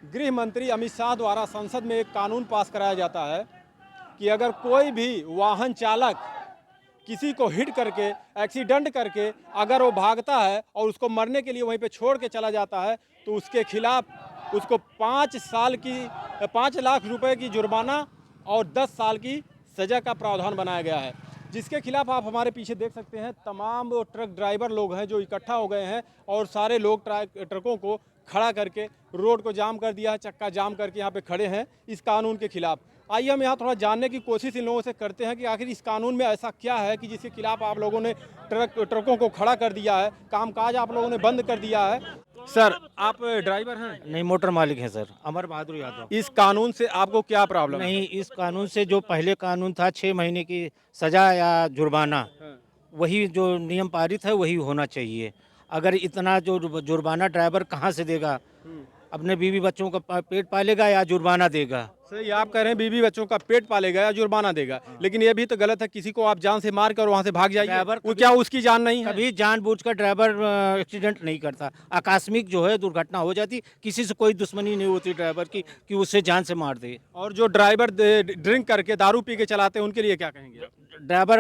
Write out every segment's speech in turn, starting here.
गृह मंत्री अमित शाह द्वारा संसद में एक कानून पास कराया जाता है कि अगर कोई भी वाहन चालक किसी को हिट करके एक्सीडेंट करके अगर वो भागता है और उसको मरने के लिए वहीं पे छोड़ के चला जाता है तो उसके खिलाफ उसको 5 लाख रुपए की जुर्माना और 10 साल की सज़ा का प्रावधान बनाया गया है। जिसके खिलाफ आप हमारे पीछे देख सकते हैं तमाम वो ट्रक ड्राइवर लोग हैं जो इकट्ठा हो गए हैं और सारे लोग ट्रकों को खड़ा करके रोड को जाम कर दिया है, चक्का जाम करके यहाँ पे खड़े हैं इस कानून के खिलाफ। आइए हम यहाँ थोड़ा जानने की कोशिश इन लोगों से करते हैं कि आखिर इस कानून में ऐसा क्या है कि जिसके खिलाफ आप लोगों ने ट्रकों को खड़ा कर दिया है, कामकाज आप लोगों ने बंद कर दिया है। सर, आप ड्राइवर हैं? नहीं, मोटर मालिक है सर, अमर बहादुर यादव। इस कानून से आपको क्या प्रॉब्लम है? नहीं, इस कानून से जो पहले कानून था 6 महीने की सजा या जुर्माना, हाँ। वही जो नियम पारित है वही होना चाहिए। अगर इतना जो जुर्माना ड्राइवर कहाँ से देगा? अपने बीवी बच्चों का पेट पालेगा या जुर्माना देगा? सही आप कह रहे हैं बीवी बच्चों का पेट पालेगा या जुर्माना देगा, लेकिन ये भी तो गलत है। किसी को आप जान से मार कर वहाँ से भाग जाइए, ड्राइवर वो क्या उसकी जान नहीं है? कभी जानबूझकर ड्राइवर एक्सीडेंट नहीं करता। आकस्मिक जो है दुर्घटना हो जाती, किसी से कोई दुश्मनी नहीं होती ड्राइवर की कि उससे जान से मार दे। और जो ड्राइवर ड्रिंक करके दारू पी के चलाते हैं उनके लिए क्या कहेंगे? ड्राइवर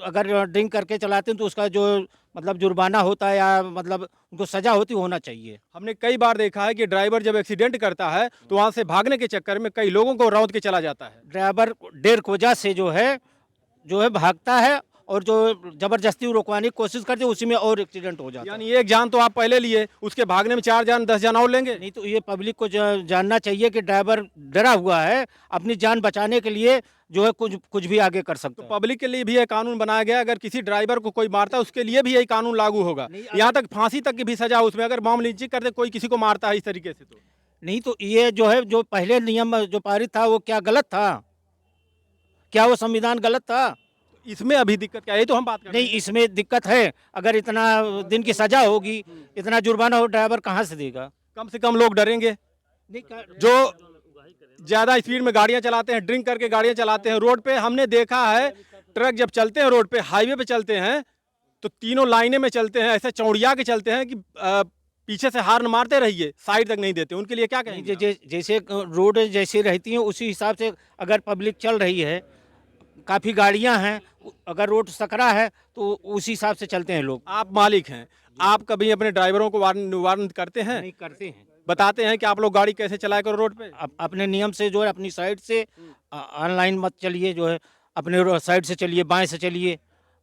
अगर ड्रिंक करके चलाते हैं तो उसका जो मतलब जुर्माना होता है या मतलब उनको सजा होती होना चाहिए। हमने कई बार देखा है कि ड्राइवर जब एक्सीडेंट करता है तो वहाँ से भागने के चक्कर में कई लोगों को रौंद के चला जाता है। ड्राइवर डेर की वजह से जो है भागता है और जो जबरदस्ती रोकवाने की कोशिश करते हैं उसी में और एक्सीडेंट हो जाता है। यानी एक जान तो आप पहले लिए, उसके भागने में 4 जान 10 जान और लेंगे। नहीं तो ये पब्लिक को जानना चाहिए कि ड्राइवर डरा हुआ है, अपनी जान बचाने के लिए जो है कुछ भी आगे कर सकता तो है। पब्लिक के लिए भी ये कानून बनाया गया, अगर किसी ड्राइवर को कोई मारता है उसके लिए भी यही कानून लागू होगा। यहाँ तक फांसी तक की भी सजा उसमें, अगर मामूली लिंचिंग करते कोई किसी को मारता है इस तरीके से तो। नहीं तो ये जो है जो पहले नियम जो पारित था वो क्या गलत था? क्या वो संविधान गलत था? इसमें अभी दिक्कत क्या है, ये तो हम बात कर रहे नहीं, इसमें दिक्कत है। अगर इतना दिन की सजा होगी, इतना जुर्माना हो, ड्राइवर कहाँ से देगा? हैं। कम से कम लोग डरेंगे। जो ज्यादा स्पीड में गाड़ियां चलाते हैं, ड्रिंक करके गाड़ियां चलाते हैं रोड पे, हमने देखा है ट्रक जब चलते हैं रोड पे, हाईवे पे चलते हैं तो तीनों लाइनें में चलते हैं, ऐसे चौड़िया के चलते हैं कि पीछे से हार्न मारते रहिए, साइड तक नहीं देते। उनके लिए क्या नहीं, कहेंगे? जैसे रोड जैसी रहती हैं उसी हिसाब से अगर पब्लिक चल रही है, काफ़ी गाड़ियां हैं, अगर रोड सकरा है तो उसी हिसाब से चलते हैं लोग। आप मालिक हैं, आप कभी अपने ड्राइवरों को वार्न करते हैं? नहीं करते हैं। बताते हैं कि आप लोग गाड़ी कैसे चलाया करो रोड पे? अपने नियम से जो है अपनी साइड से ऑनलाइन मत चलिए, जो है अपने साइड से चलिए, बाएं से चलिए,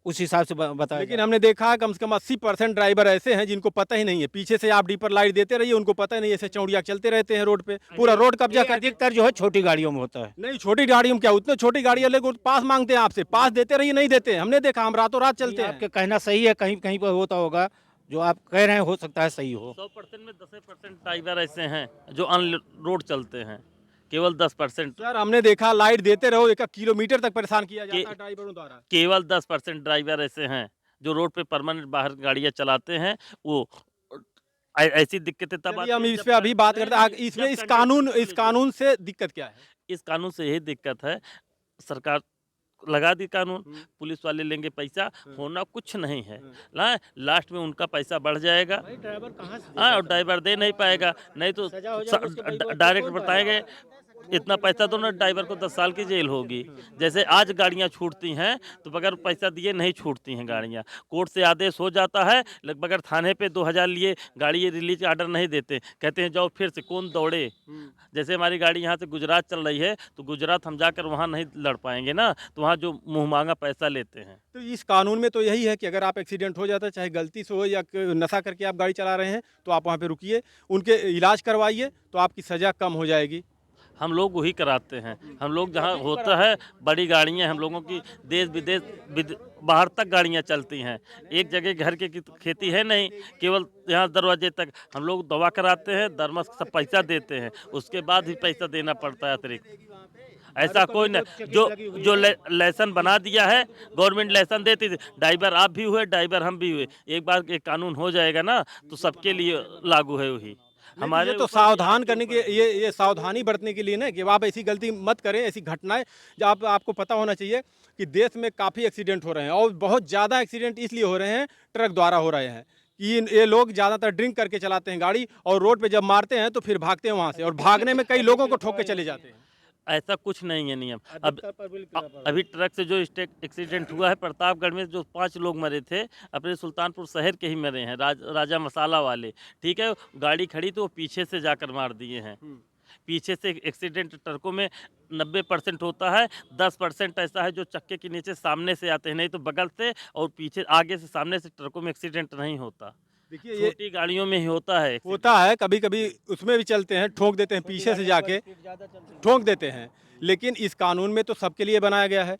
उस हिसाब से बताया लेकिन जाए। हमने देखा है कम से कम 80% ड्राइवर ऐसे हैं जिनको पता ही नहीं है, पीछे से आप डीपर लाइट देते रहिए, उनको पता ही नहीं है, ऐसे चौड़िया चलते रहते हैं रोड पे, पूरा रोड कब्जा ये कर। अधिकतर जो है छोटी गाड़ियों में होता है। नहीं, छोटी गाड़ियों में क्या, उतने छोटी गाड़ियां लेकर पास मांगते हैं आपसे, पास देते रहिए, नहीं देते। हमने देखा, हम रातों रात चलते आपके हैं। कहना सही है, कहीं कहीं पर होता होगा, जो आप कह रहे हैं हो सकता है सही हो। 100% में 10% ड्राइवर ऐसे हैं जो अन रोड चलते हैं, केवल 10%। सर, हमने देखा लाइट देते रहो, 1 किलोमीटर तक परेशान किया जाता है के- ड्राइवरों द्वारा। केवल 10% ड्राइवर ऐसे हैं जो रोड पे परमानेंट बाहर गाड़ियां चलाते हैं। वो ऐसी दिक्कतें तब चलिए आती हम हैं इस जब पे अभी बात करते हैं। इसमें इस कानून से दिक्कत क्या है? इस कानून से यही दिक्कत है, सरकार लगा दी कानून, पुलिस वाले लेंगे पैसा, होना कुछ नहीं है। लास्ट में उनका पैसा बढ़ जाएगा। ड्राइवर कहाँ से हाँ, और ड्राइवर दे नहीं पाएगा, नहीं तो सजा हो जाएगी, उसके भाई बच्चे डायरेक्ट कौन बताएंगे इतना पैसा दो ना, ड्राइवर को 10 साल की जेल होगी। जैसे आज गाड़ियां छूटती हैं तो बगैर पैसा दिए नहीं छूटती हैं गाड़ियां, कोर्ट से आदेश हो जाता है, बगैर थाने पे 2000 लिए गाड़ी रिलीज आर्डर नहीं देते, कहते हैं जाओ फिर से, कौन दौड़े। जैसे हमारी गाड़ी यहाँ से गुजरात चल रही है तो गुजरात हम जाकर वहाँ नहीं लड़ पाएंगे ना, तो वहाँ जो मुँह मांगा पैसा लेते हैं। तो इस कानून में तो यही है कि अगर आप एक्सीडेंट हो जाता है, चाहे गलती से हो या नशा करके आप गाड़ी चला रहे हैं, तो आप वहाँ पे रुकिए, उनके इलाज करवाइए, तो आपकी सज़ा कम हो जाएगी। हम लोग वही कराते हैं। हम लोग जहाँ होता है बड़ी गाड़ियाँ हम लोगों की देश विदेश बाहर तक गाड़ियाँ चलती हैं, एक जगह घर के की खेती है नहीं, केवल यहाँ दरवाजे तक हम लोग दवा कराते हैं, दरमस सब पैसा देते हैं, उसके बाद ही पैसा देना पड़ता है अतिरिक्त। ऐसा कोई नहीं जो लाइसेंस बना दिया है, गवर्नमेंट लाइसेंस देती थी, ड्राइवर आप भी हुए, ड्राइवर हम भी हुए, एक बार एक कानून हो जाएगा ना तो सबके लिए लागू है वही। हमारे ये तो ऊपर सावधान करने के ये सावधानी बरतने के लिए ना कि आप ऐसी गलती मत करें, ऐसी घटनाएं जो आपको पता होना चाहिए कि देश में काफ़ी एक्सीडेंट हो रहे हैं और बहुत ज़्यादा एक्सीडेंट इसलिए हो रहे हैं ट्रक द्वारा हो रहे हैं कि ये लोग ज़्यादातर ड्रिंक करके चलाते हैं गाड़ी और रोड पे जब मारते हैं तो फिर भागते हैं वहाँ से, और भागने में कई लोगों को ठोक के चले जाते हैं। ऐसा कुछ नहीं है नियम। अभी ट्रक से जो एक्सीडेंट हुआ है प्रतापगढ़ में, जो 5 लोग मरे थे अपने सुल्तानपुर शहर के ही मरे हैं, राजा मसाला वाले। ठीक है, गाड़ी खड़ी तो वो पीछे से जाकर मार दिए हैं। पीछे से एक्सीडेंट ट्रकों में 90% होता है, 10% ऐसा है जो चक्के के नीचे सामने से आते हैं, नहीं तो बगल से और पीछे आगे से सामने से ट्रकों में एक्सीडेंट नहीं होता। देखिए ये छोटी गाड़ियों में ही होता है accident। होता है, कभी कभी उसमें भी चलते हैं, ठोक देते हैं पीछे से जाके, ठोक देते हैं। लेकिन इस कानून में तो सबके लिए बनाया गया है,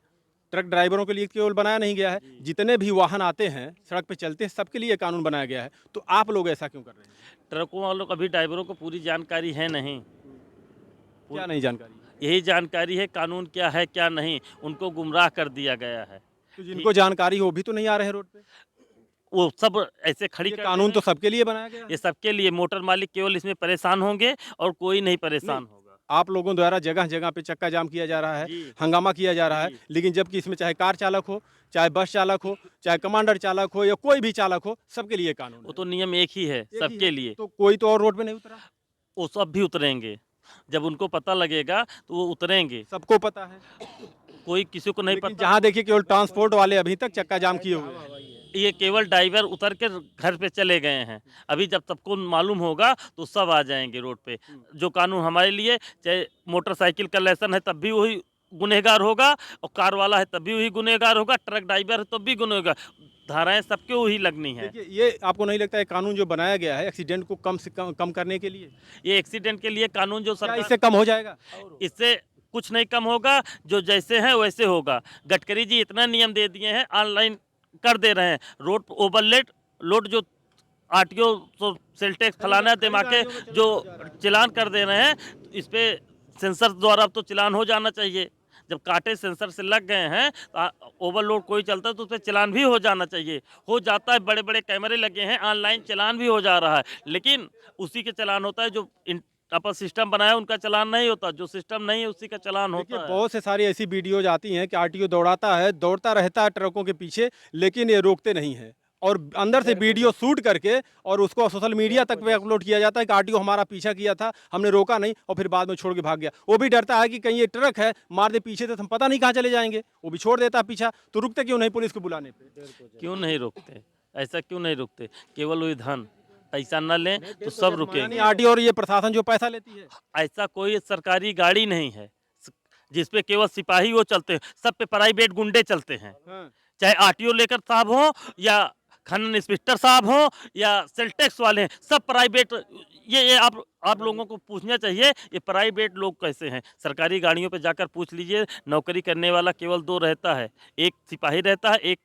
ट्रक ड्राइवरों के लिए केवल बनाया नहीं गया है। जितने भी वाहन आते हैं सड़क पे चलते हैं सबके लिए कानून बनाया गया है। तो आप लोग ऐसा क्यों कर रहे हैं? ट्रकों वालों को अभी ड्राइवरों को पूरी जानकारी है नहीं। क्या नहीं जानकारी? यही जानकारी है कानून क्या है क्या नहीं, उनको गुमराह कर दिया गया है। तो जिनको जानकारी हो भी तो नहीं आ रहे हैं रोड पे। वो सब ऐसे खड़ी ये कर कानून दे तो रहे हैं। सबके लिए बनाया गया है। ये सबके लिए, मोटर मालिक केवल इसमें परेशान होंगे और कोई नहीं परेशान होगा। आप लोगों द्वारा जगह जगह पे चक्का जाम किया जा रहा है, जी। हंगामा किया जा रहा है, जी। लेकिन जबकि इसमें चाहे कार चालक हो, चाहे बस चालक हो, चाहे कमांडर चालक हो या कोई भी चालक हो, सबके लिए कानून वो है। तो नियम एक ही है एक ही सबके है। लिए। तो कोई तो और रोड पे नहीं उतरा। वो सब भी उतरेंगे, जब उनको पता लगेगा तो वो उतरेंगे। सबको पता है, कोई किसी को नहीं लेकिन पता। जहाँ देखिए केवल ट्रांसपोर्ट वाले अभी तक चक्का जाम किए हुए हैं। ये केवल ड्राइवर उतर के घर पे चले गए हैं। अभी जब सबको मालूम होगा तो सब आ जाएंगे रोड पे। जो कानून हमारे लिए, चाहे मोटरसाइकिल का लाइसेंस है तब भी वही गुनहगार होगा, और कार वाला है तब भी वही गुनहगार होगा, ट्रक ड्राइवर है तब भी गुनहगार। धाराएं सबके वही लगनी है। देखिए ये आपको नहीं लगता है कानून जो बनाया गया है एक्सीडेंट को कम से कम करने के लिए, ये एक्सीडेंट के लिए कानून जो क्या सरकार, इससे कम हो जाएगा? इससे कुछ नहीं कम होगा, जो जैसे हैं वैसे होगा। गडकरी जी इतना नियम दे दिए हैं, ऑनलाइन कर दे रहे हैं। रोड ओवरलेट लोड जो आरटीओ तो सेल टैक्स फलाना दिमाग के जो चालान कर दे रहे हैं, इस पे सेंसर द्वारा अब तो चालान हो जाना चाहिए। जब कांटे सेंसर से लग गए हैं तो ओवरलोड कोई चलता है तो उस पर चालान भी हो जाना चाहिए। हो जाता है, बड़े बड़े कैमरे लगे हैं, ऑनलाइन चालान भी हो जा रहा है, लेकिन उसी के चालान होता है जो अपन सिस्टम बनाया उनका चालान नहीं होता। जो सिस्टम नहीं है उसी का चालान देखिए होता है। बहुत से सारी ऐसी वीडियोज आती हैं कि आरटीओ दौड़ाता है, दौड़ता रहता है ट्रकों के पीछे, लेकिन ये रोकते नहीं है, और अंदर से वीडियो शूट करके और उसको सोशल मीडिया तक पे अपलोड किया जाता है कि आरटीओ हमारा पीछा किया था, हमने रोका नहीं, और फिर बाद में छोड़ के भाग गया। वो भी डरता है कि कहीं ये ट्रक है मार दे पीछे से, तो हम पता नहीं कहाँ चले जाएंगे, वो भी छोड़ देता है पीछा। तो रुकते क्यों नहीं पुलिस को बुलाने पे? क्यों नहीं रोकते? ऐसा क्यों नहीं रोकते? केवल वही धन, पैसा न लें तो सब रुकेंगे। आरटीओ और ये प्रशासन जो पैसा लेती है, ऐसा कोई सरकारी गाड़ी नहीं है जिसपे केवल सिपाही वो चलते हैं, सब पे प्राइवेट गुंडे चलते हैं। चाहे आरटीओ लेकर साहब हो या खनन इंस्पेक्टर साहब हो या सेल टैक्स वाले हैं, सब प्राइवेट। ये आप लोगों को पूछना चाहिए ये प्राइवेट लोग कैसे हैं। सरकारी गाड़ियों पे जाकर पूछ लीजिए, नौकरी करने वाला केवल 2 रहता है, एक सिपाही रहता है, एक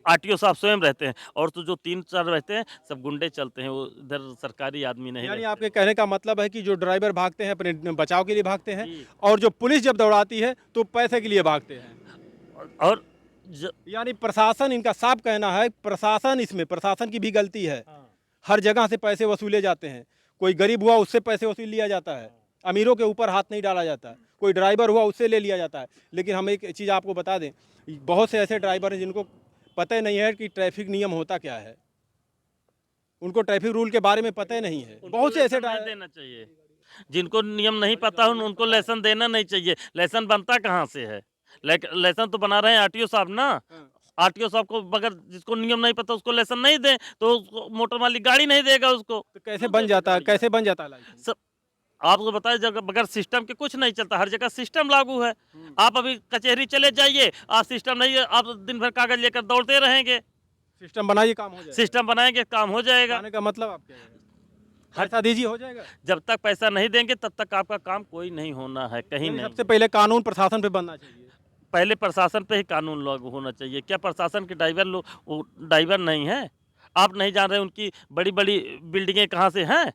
आरटीओ साहब स्वयं रहते हैं, और तो जो 3-4 रहते हैं सब गुंडे चलते हैं। वो इधर सरकारी आदमी नहीं यानी रहते। आपके कहने का मतलब है कि जो ड्राइवर भागते हैं अपने बचाव के लिए भागते हैं, जी। और जो पुलिस जब दौड़ाती है तो पैसे के लिए भागते हैं। और यानी प्रशासन, इनका साफ कहना है प्रशासन, इसमें प्रशासन की भी गलती है। हर जगह से पैसे वसूले जाते हैं, कोई गरीब हुआ उससे पैसे वसूल लिया जाता है, अमीरों के ऊपर हाथ नहीं डाला जाता, कोई ड्राइवर हुआ उससे ले लिया जाता है। लेकिन हम एक चीज़ आपको बता दें, बहुत से ऐसे ड्राइवर हैं जिनको पता ही नहीं है कि ट्रैफिक नियम होता क्या है, उनको ट्रैफिक रूल के बारे में पता ही नहीं है। बहुत से ऐसे लाइसेंस देना चाहिए, जिनको नियम नहीं पता उनको लाइसेंस देना नहीं चाहिए। लाइसेंस बनता कहाँ से है? लाइसेंस तो बना रहे हैं आरटीओ साहब ना। आरटीओ साहब को अगर जिसको नियम नहीं पता उसको लाइसेंस नहीं दे तो उसको मोटर मालिक गाड़ी नहीं देगा उसको। तो कैसे बन जाता है, कैसे बन जाता है लाइसेंस? सब आपको बताया, जगह बगैर सिस्टम के कुछ नहीं चलता, हर जगह सिस्टम लागू है। आप अभी कचहरी चले जाइए, आज सिस्टम नहीं है, आप दिन भर कागज लेकर दौड़ते रहेंगे। सिस्टम बनाइए काम हो जाएगा। सिस्टम बनाएंगे काम हो जाएगा। बनाने का मतलब आप क्या है? पैसा दीजिए हो जाएगा। जब तक पैसा नहीं देंगे तब तक आपका काम कोई नहीं होना है, कहीं नहीं। सबसे पहले कानून प्रशासन पे बनना चाहिए। पहले प्रशासन पे ही कानून लागू होना चाहिए। क्या प्रशासन के ड्राइवर लोग वो ड्राइवर नहीं है? आप नहीं जान रहे उनकी बड़ी बड़ी बिल्डिंगें कहाँ से हैं?